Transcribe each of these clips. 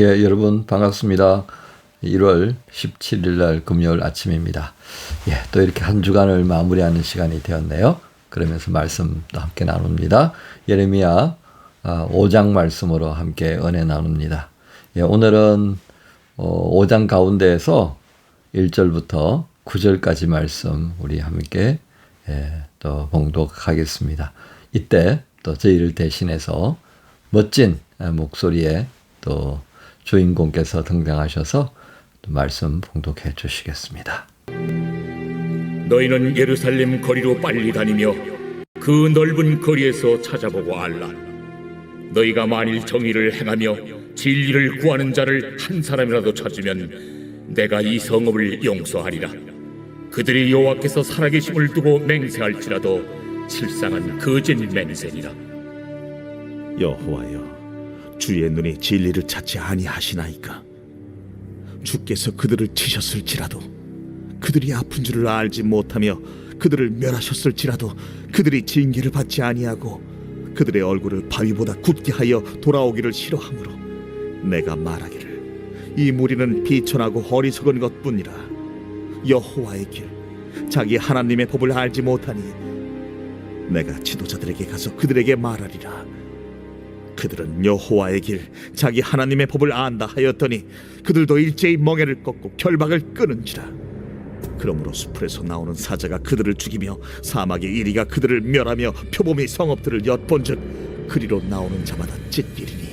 예, 여러분 반갑습니다. 1월 17일 날 금요일 아침입니다. 예, 또 이렇게 한 주간을 마무리하는 시간이 되었네요. 그러면서 말씀도 함께 나눕니다. 예레미야 5장 말씀으로 함께 은혜 나눕니다. 예, 오늘은 5장 가운데에서 1절부터 9절까지 말씀 우리 함께 또 봉독하겠습니다. 이때 또 저희를 대신해서 멋진 목소리에 또 주인공께서 등장하셔서 또 말씀 봉독해 주시겠습니다. 너희는 예루살렘 거리로 빨리 다니며 그 넓은 거리에서 찾아보고 알라. 너희가 만일 정의를 행하며 진리를 구하는 자를 한 사람이라도 찾으면 내가 이 성읍을 용서하리라. 그들이 여호와께서 살아계심을 두고 맹세할지라도 실상은 거짓 맹세니라. 여호와여, 주의 눈이 진리를 찾지 아니하시나이까? 주께서 그들을 치셨을지라도 그들이 아픈 줄을 알지 못하며 그들을 멸하셨을지라도 그들이 징계를 받지 아니하고 그들의 얼굴을 바위보다 굳게 하여 돌아오기를 싫어하므로 내가 말하기를 이 무리는 비천하고 어리석은 것뿐이라. 여호와의 길, 자기 하나님의 법을 알지 못하니 내가 지도자들에게 가서 그들에게 말하리라. 그들은 여호와의 길, 자기 하나님의 법을 안다 하였더니 그들도 일제히 멍에를 꺾고 결박을 끊은지라. 그러므로 숲에서 나오는 사자가 그들을 죽이며 사막의 이리가 그들을 멸하며 표범이 성읍들을 엿본즉 그리로 나오는 자마다 찢기리니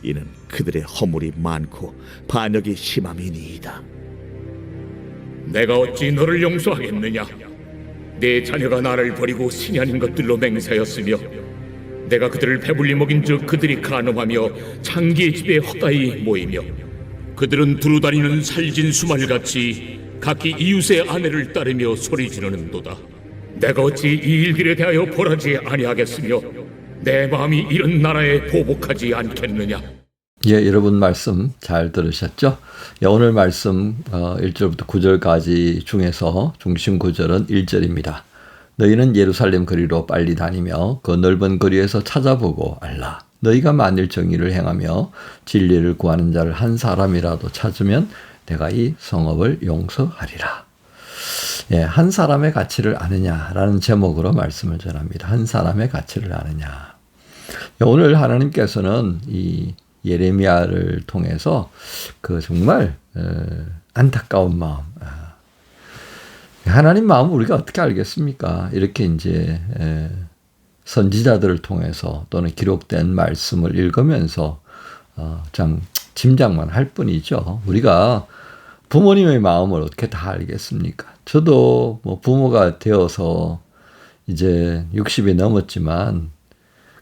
이는 그들의 허물이 많고 반역이 심함이니이다. 내가 어찌 너를 용서하겠느냐? 내 자녀가 나를 버리고 신이 아닌 것들로 맹세하였으며 내가 그들을 배불리 먹인즉 그들이 간음하며 창기의 집에 헛다이 모이며 그들은 두루다니는 살진 수말같이 각기 이웃의 아내를 따르며 소리 지르는도다. 내가 어찌 이 일들에 대하여 벌하지 아니하겠으며 내 마음이 이런 나라에 보복하지 않겠느냐? 예, 여러분 말씀 잘 들으셨죠? 예, 오늘 말씀 1절부터 9절까지 중에서 중심 구절은 1절입니다. 너희는 예루살렘 거리로 빨리 다니며 그 넓은 거리에서 찾아보고 알라. 너희가 만일 정의를 행하며 진리를 구하는 자를 한 사람이라도 찾으면 내가 이 성읍을 용서하리라. 예, 한 사람의 가치를 아느냐라는 제목으로 말씀을 전합니다. 한 사람의 가치를 아느냐. 예, 오늘 하나님께서는 이 예레미야를 통해서 그 정말 안타까운 마음, 하나님 마음을 우리가 어떻게 알겠습니까? 이렇게 이제 선지자들을 통해서 또는 기록된 말씀을 읽으면서 참 짐작만 할 뿐이죠. 우리가 부모님의 마음을 어떻게 다 알겠습니까? 저도 뭐 부모가 되어서 이제 60이 넘었지만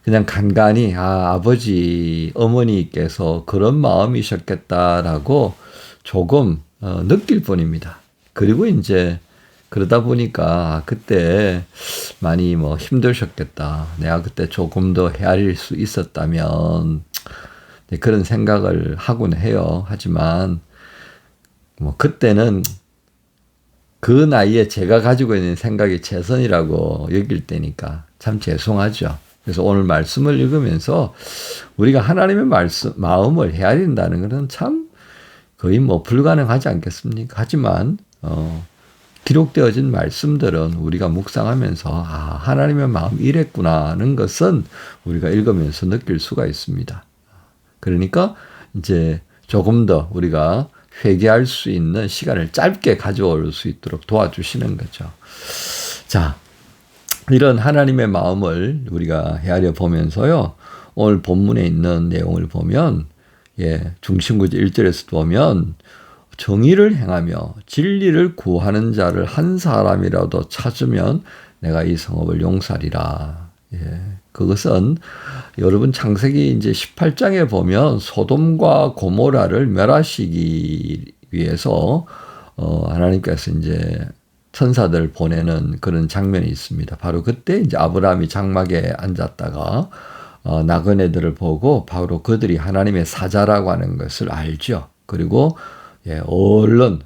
그냥 간간히 아버지, 어머니께서 그런 마음이셨겠다라고 조금 느낄 뿐입니다. 그리고 이제 그러다 보니까 그때 많이 뭐 힘드셨겠다. 내가 그때 조금 더 헤아릴 수 있었다면 그런 생각을 하곤 해요. 하지만 뭐 그때는 그 나이에 제가 가지고 있는 생각이 최선이라고 여길 때니까 참 죄송하죠. 그래서 오늘 말씀을 읽으면서 우리가 하나님의 마음을 헤아린다는 것은 참 거의 뭐 불가능하지 않겠습니까? 하지만 기록되어진 말씀들은 우리가 묵상하면서 하나님의 마음이 이랬구나 하는 것은 우리가 읽으면서 느낄 수가 있습니다. 그러니까 이제 조금 더 우리가 회개할 수 있는 시간을 짧게 가져올 수 있도록 도와주시는 거죠. 자, 이런 하나님의 마음을 우리가 헤아려 보면서요. 오늘 본문에 있는 내용을 보면 중심구절 1절에서 보면 정의를 행하며 진리를 구하는 자를 한 사람이라도 찾으면 내가 이 성읍을 용서하리라. 그것은 여러분 창세기 이제 18장에 보면 소돔과 고모라를 멸하시기 위해서 하나님께서 이제 천사들 보내는 그런 장면이 있습니다. 바로 그때 이제 아브라함이 장막에 앉았다가 나그네들을 보고 바로 그들이 하나님의 사자라고 하는 것을 알죠. 그리고 얼른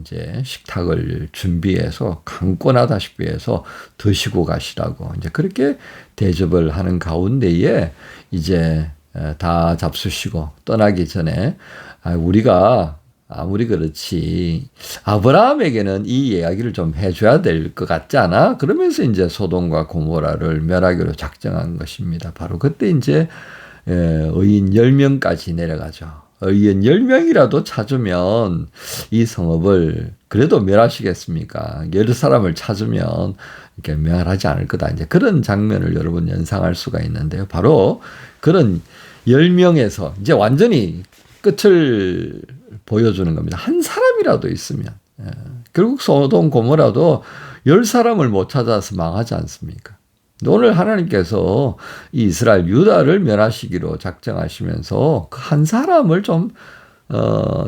이제 식탁을 준비해서 강권하다시피 해서 드시고 가시라고 이제 그렇게 대접을 하는 가운데에 이제 다 잡수시고 떠나기 전에 우리가 아무리 그렇지 아브라함에게는 이 이야기를 좀 해줘야 될 것 같지 않아? 그러면서 이제 소돔과 고모라를 멸하기로 작정한 것입니다. 바로 그때 이제 의인 10명까지 내려가죠. 의인 10명이라도 찾으면 이 성읍을 그래도 멸하시겠습니까? 예루살렘을 찾으면 이렇게 멸하지 않을 거다. 이제 그런 장면을 여러분 연상할 수가 있는데요. 바로 그런 10명에서 이제 완전히 끝을 보여주는 겁니다. 한 사람이라도 있으면. 결국 소돔 고모라도 10사람을 못 찾아서 망하지 않습니까? 오늘 하나님께서 이 이스라엘 유다를 멸하시기로 작정하시면서 그 한 사람을 좀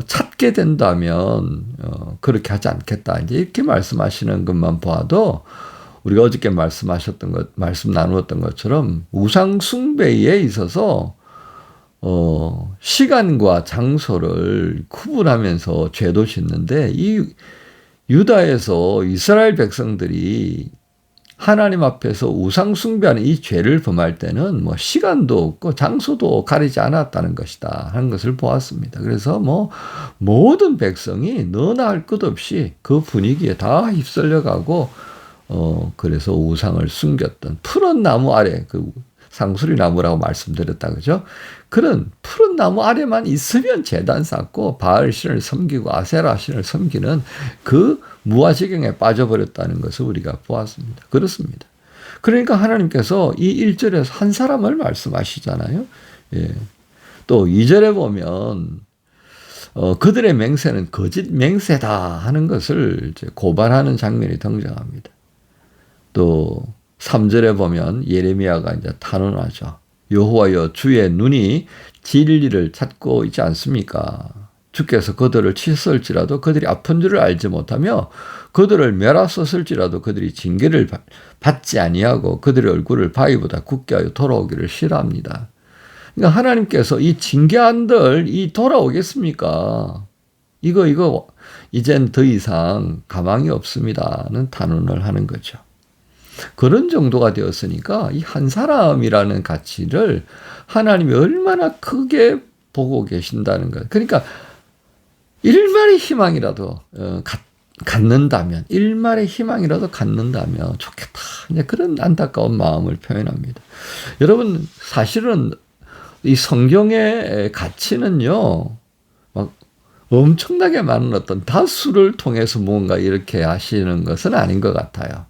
찾게 된다면 그렇게 하지 않겠다. 이제 이렇게 말씀하시는 것만 봐도 우리가 어저께 말씀 나누었던 것처럼 우상 숭배에 있어서 시간과 장소를 구분하면서 죄도 짓는데 이 유다에서 이스라엘 백성들이 하나님 앞에서 우상 숭배하는 이 죄를 범할 때는 뭐 시간도 없고 장소도 가리지 않았다는 것이다 하는 것을 보았습니다. 그래서 뭐 모든 백성이 너나 할 것 없이 그 분위기에 다 휩쓸려가고 그래서 우상을 숨겼던 푸른 나무 아래 그 상수리 나무라고 말씀드렸다 그죠? 그런 푸른 나무 아래만 있으면 제단 쌓고 바알 신을 섬기고 아세라 신을 섬기는 그 무아지경에 빠져버렸다는 것을 우리가 보았습니다. 그렇습니다. 그러니까 하나님께서 이 1절에서 한 사람을 말씀하시잖아요. 예. 또 2절에 보면 그들의 맹세는 거짓 맹세다 하는 것을 이제 고발하는 장면이 등장합니다. 또 3절에 보면 예레미야가 이제 탄원하죠. 여호와여 주의 눈이 진리를 찾고 있지 않습니까? 주께서 그들을 치셨을지라도 그들이 아픈 줄을 알지 못하며 그들을 멸하셨을지라도 그들이 징계를 받지 아니하고 그들의 얼굴을 바위보다 굳게 하여 돌아오기를 싫어합니다. 그러니까 하나님께서 이 징계한들 이 돌아오겠습니까? 이거 이젠 더 이상 가망이 없습니다는 단언을 하는 거죠. 그런 정도가 되었으니까 이 한 사람이라는 가치를 하나님이 얼마나 크게 보고 계신다는 것. 그러니까 일말의 희망이라도 갖는다면, 일말의 희망이라도 갖는다면 좋겠다. 이제 그런 안타까운 마음을 표현합니다. 여러분, 사실은 이 성경의 가치는요, 막 엄청나게 많은 어떤 다수를 통해서 뭔가 이렇게 하시는 것은 아닌 것 같아요.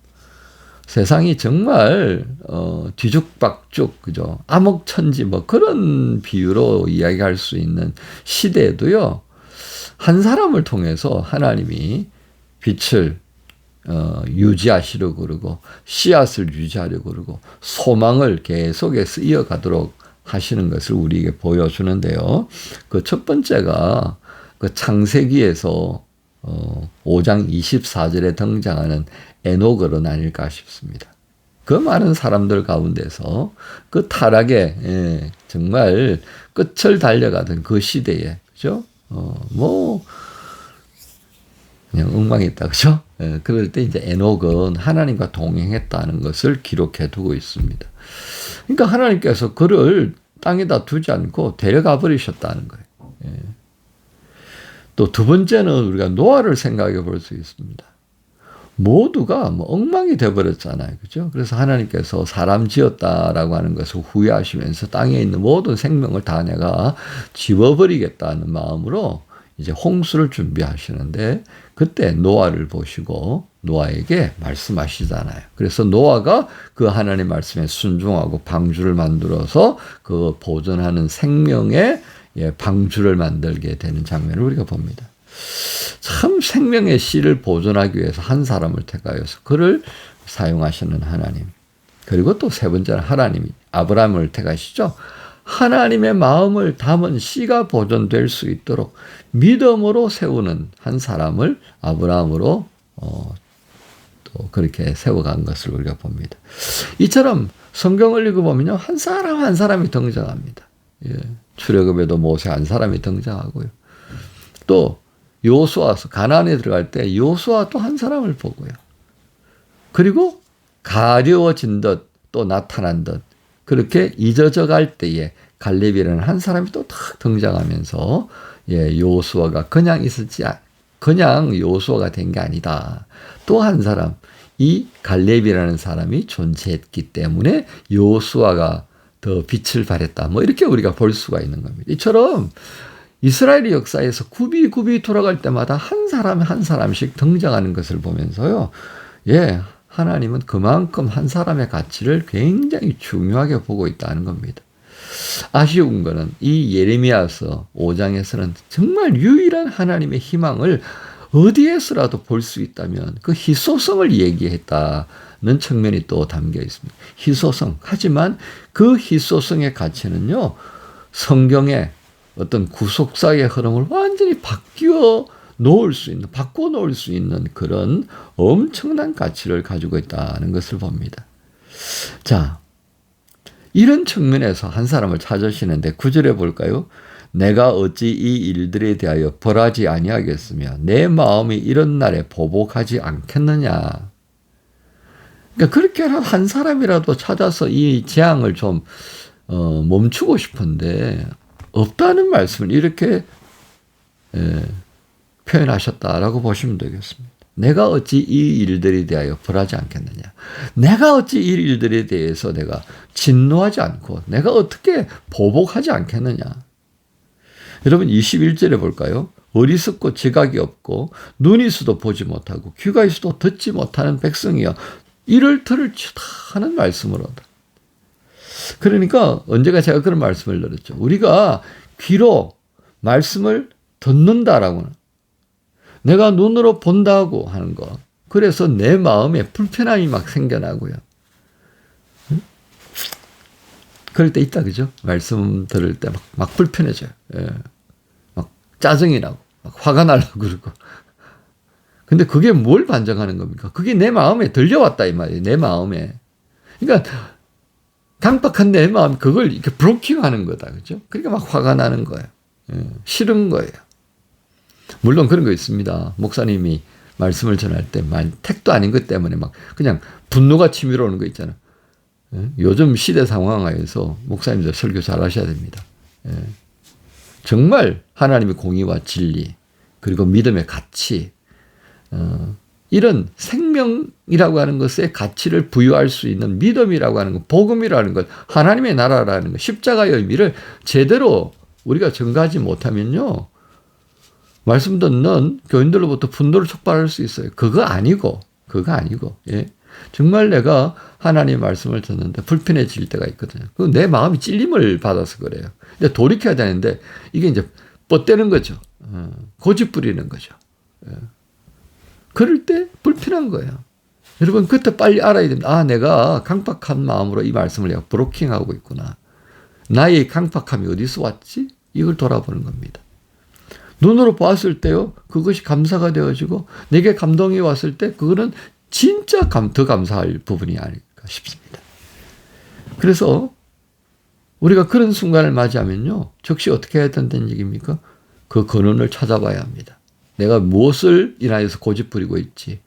세상이 정말 뒤죽박죽 그죠? 암흑천지 뭐 그런 비유로 이야기할 수 있는 시대에도요. 한 사람을 통해서 하나님이 빛을 유지하시려고 그러고 씨앗을 유지하려고 그러고 소망을 계속해서 이어가도록 하시는 것을 우리에게 보여주는데요. 그 첫 번째가 그 창세기에서 5장 24절에 등장하는 에녹은 아닐까 싶습니다. 그 많은 사람들 가운데서 그 타락에 정말 끝을 달려가던 그 시대에 그죠? 그냥 엉망했다 그죠? 그럴 때 이제 에녹은 하나님과 동행했다는 것을 기록해 두고 있습니다. 그러니까 하나님께서 그를 땅에다 두지 않고 데려가 버리셨다는 거예요. 또 두 번째는 우리가 노아를 생각해 볼 수 있습니다. 모두가 뭐 엉망이 되어버렸잖아요. 그죠? 그래서 하나님께서 사람 지었다라고 하는 것을 후회하시면서 땅에 있는 모든 생명을 다 내가 지워버리겠다는 마음으로 이제 홍수를 준비하시는데 그때 노아를 보시고 노아에게 말씀하시잖아요. 그래서 노아가 그 하나님 말씀에 순종하고 방주를 만들어서 그 보존하는 생명의 방주를 만들게 되는 장면을 우리가 봅니다. 참 생명의 씨를 보존하기 위해서 한 사람을 택하여서 그를 사용하시는 하나님. 그리고 또 세 번째는 하나님이 아브라함을 택하시죠. 하나님의 마음을 담은 씨가 보존될 수 있도록 믿음으로 세우는 한 사람을 아브라함으로 또 그렇게 세워간 것을 우리가 봅니다. 이처럼 성경을 읽어보면요. 한 사람 한 사람이 등장합니다. 출애굽에도 모세 한 사람이 등장하고요. 또 요수아 가나안에 들어갈 때 요수아 또 한 사람을 보고요. 그리고 가려워진 듯 또 나타난 듯 그렇게 잊어져 갈 때에 갈렙이라는 한 사람이 또 탁 등장하면서 여호수아가 그냥 여호수아가 된 게 아니다. 또 한 사람, 이 갈렙이라는 사람이 존재했기 때문에 여호수아가 더 빛을 발했다. 뭐 이렇게 우리가 볼 수가 있는 겁니다. 이처럼 이스라엘의 역사에서 굽이 돌아갈 때마다 한 사람 한 사람씩 등장하는 것을 보면서요. 하나님은 그만큼 한 사람의 가치를 굉장히 중요하게 보고 있다는 겁니다. 아쉬운 거는 이 예레미야서 5장에서는 정말 유일한 하나님의 희망을 어디에서라도 볼 수 있다면 그 희소성을 얘기했다는 측면이 또 담겨 있습니다. 희소성. 하지만 그 희소성의 가치는요, 성경의 어떤 구속사의 흐름을 완전히 바꿔 놓을 수 있는 그런 엄청난 가치를 가지고 있다는 것을 봅니다. 자, 이런 측면에서 한 사람을 찾으시는데 9절에 볼까요? 내가 어찌 이 일들에 대하여 벌하지 아니하겠으며 내 마음이 이런 날에 보복하지 않겠느냐. 그러니까 그렇게 한 사람이라도 찾아서 이 재앙을 좀 멈추고 싶은데 없다는 말씀을 이렇게 표현하셨다라고 보시면 되겠습니다. 내가 어찌 이 일들에 대하여 벌하지 않겠느냐. 내가 어찌 이 일들에 대해서 내가 진노하지 않고 내가 어떻게 보복하지 않겠느냐. 여러분 21절에 볼까요? 어리석고 지각이 없고 눈이 있어도 보지 못하고 귀가 있어도 듣지 못하는 백성이여 이를 들을지어다 하는 말씀으로다. 그러니까 언제가 제가 그런 말씀을 드렸죠. 우리가 귀로 말씀을 듣는다라고는 내가 눈으로 본다고 하는 거. 그래서 내 마음에 불편함이 막 생겨나고요. 그럴 때 있다, 그죠? 말씀 들을 때 막 불편해져요. 막 짜증이 나고, 막 화가 나려고 그러고. 근데 그게 뭘 반증하는 겁니까? 그게 내 마음에 들려왔다, 이 말이에요. 내 마음에. 그러니까, 강박한 내 마음, 그걸 이렇게 브로킹 하는 거다, 그죠? 그러니까 막 화가 나는 거예요. 싫은 거예요. 물론 그런 거 있습니다. 목사님이 말씀을 전할 때, 택도 아닌 것 때문에 막 그냥 분노가 치밀어 오는 거 있잖아. 요즘 시대 상황하에서 목사님들 설교 잘 하셔야 됩니다. 정말 하나님의 공의와 진리, 그리고 믿음의 가치, 이런 생명이라고 하는 것에 가치를 부여할 수 있는 믿음이라고 하는 것, 복음이라는 것, 하나님의 나라라는 것, 십자가의 의미를 제대로 우리가 전가하지 못하면요, 말씀 듣는 교인들로부터 분노를 촉발할 수 있어요. 그거 아니고, 정말 내가 하나님의 말씀을 듣는데 불편해질 때가 있거든요. 그 내 마음이 찔림을 받아서 그래요. 근데 돌이켜야 되는데 이게 이제 뻗대는 거죠. 고집 부리는 거죠. 그럴 때 불편한 거예요. 여러분 그때 빨리 알아야 됩니다. 아, 내가 강박한 마음으로 이 말씀을 내가 브로킹하고 있구나. 나의 강박함이 어디서 왔지? 이걸 돌아보는 겁니다. 눈으로 봤을 때요, 그것이 감사가 되어지고 내게 감동이 왔을 때 그거는 진짜 더 감사할 부분이 아닐까 싶습니다. 그래서 우리가 그런 순간을 맞이하면요, 즉시 어떻게 해야 된다는 얘기입니까? 그 근원을 찾아봐야 합니다. 내가 무엇을 인하여서 고집 부리고 있지?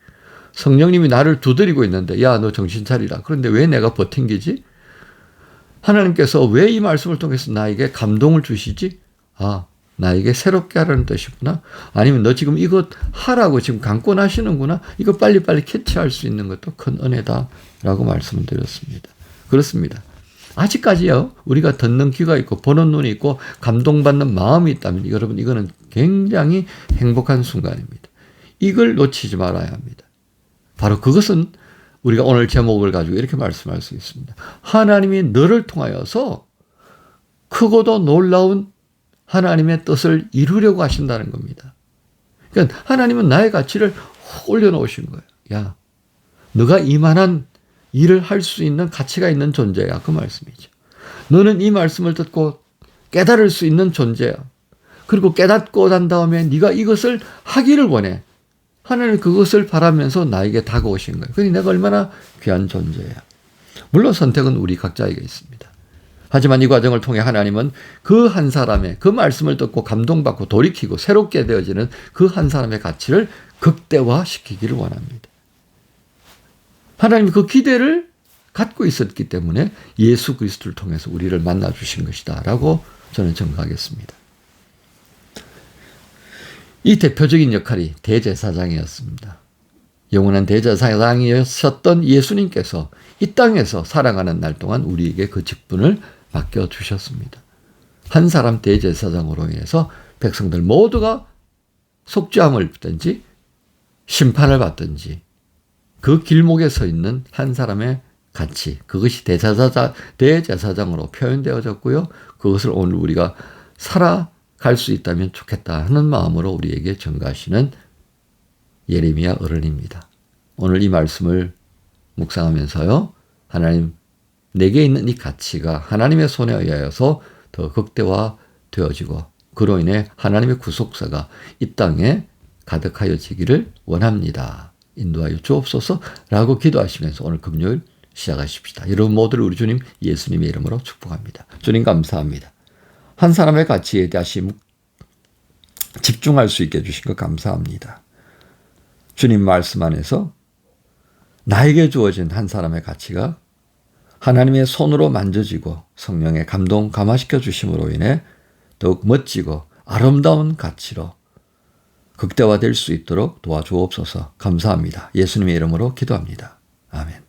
성령님이 나를 두드리고 있는데, 야, 너 정신 차리라. 그런데 왜 내가 버팅기지? 하나님께서 왜 이 말씀을 통해서 나에게 감동을 주시지? 아, 나에게 새롭게 하라는 뜻이구나. 아니면 너 지금 이것 하라고 지금 강권하시는구나. 이거 빨리빨리 캐치할 수 있는 것도 큰 은혜다라고 말씀을 드렸습니다. 그렇습니다. 아직까지요, 우리가 듣는 귀가 있고 보는 눈이 있고 감동받는 마음이 있다면 여러분 이거는 굉장히 행복한 순간입니다. 이걸 놓치지 말아야 합니다. 바로 그것은 우리가 오늘 제목을 가지고 이렇게 말씀할 수 있습니다. 하나님이 너를 통하여서 크고도 놀라운 하나님의 뜻을 이루려고 하신다는 겁니다. 그러니까 하나님은 나의 가치를 올려놓으신 거예요. 야, 너가 이만한 일을 할 수 있는 가치가 있는 존재야. 그 말씀이죠. 너는 이 말씀을 듣고 깨달을 수 있는 존재야. 그리고 깨닫고 난 다음에 네가 이것을 하기를 원해. 하나님은 그것을 바라면서 나에게 다가오신 거예요. 그러니 내가 얼마나 귀한 존재야. 물론 선택은 우리 각자에게 있습니다. 하지만 이 과정을 통해 하나님은 그 한 사람의 그 말씀을 듣고 감동받고 돌이키고 새롭게 되어지는 그 한 사람의 가치를 극대화시키기를 원합니다. 하나님 그 기대를 갖고 있었기 때문에 예수 그리스도를 통해서 우리를 만나 주신 것이다 라고 저는 정각하겠습니다. 이 대표적인 역할이 대제사장이었습니다. 영원한 대제사장이셨던 예수님께서 이 땅에서 살아가는 날 동안 우리에게 그 직분을 맡겨주셨습니다. 한 사람 대제사장으로 인해서 백성들 모두가 속죄함을 받든지 심판을 받든지 그 길목에 서 있는 한 사람의 가치, 그것이 대제사장으로 표현되어졌고요. 그것을 오늘 우리가 살아갈 수 있다면 좋겠다 하는 마음으로 우리에게 전가하시는 예레미야 어른입니다. 오늘 이 말씀을 묵상하면서요. 하나님, 내게 있는 이 가치가 하나님의 손에 의하여서 더 극대화되어지고 그로 인해 하나님의 구속사가 이 땅에 가득하여지기를 원합니다. 인도하여 주옵소서라고 기도하시면서 오늘 금요일 시작하십시다. 여러분 모두를 우리 주님 예수님의 이름으로 축복합니다. 주님 감사합니다. 한 사람의 가치에 다시 집중할 수 있게 해주신 것 감사합니다. 주님 말씀 안에서 나에게 주어진 한 사람의 가치가 하나님의 손으로 만져지고 성령의 감동 감화시켜 주심으로 인해 더욱 멋지고 아름다운 가치로 극대화될 수 있도록 도와주옵소서. 감사합니다. 예수님의 이름으로 기도합니다. 아멘.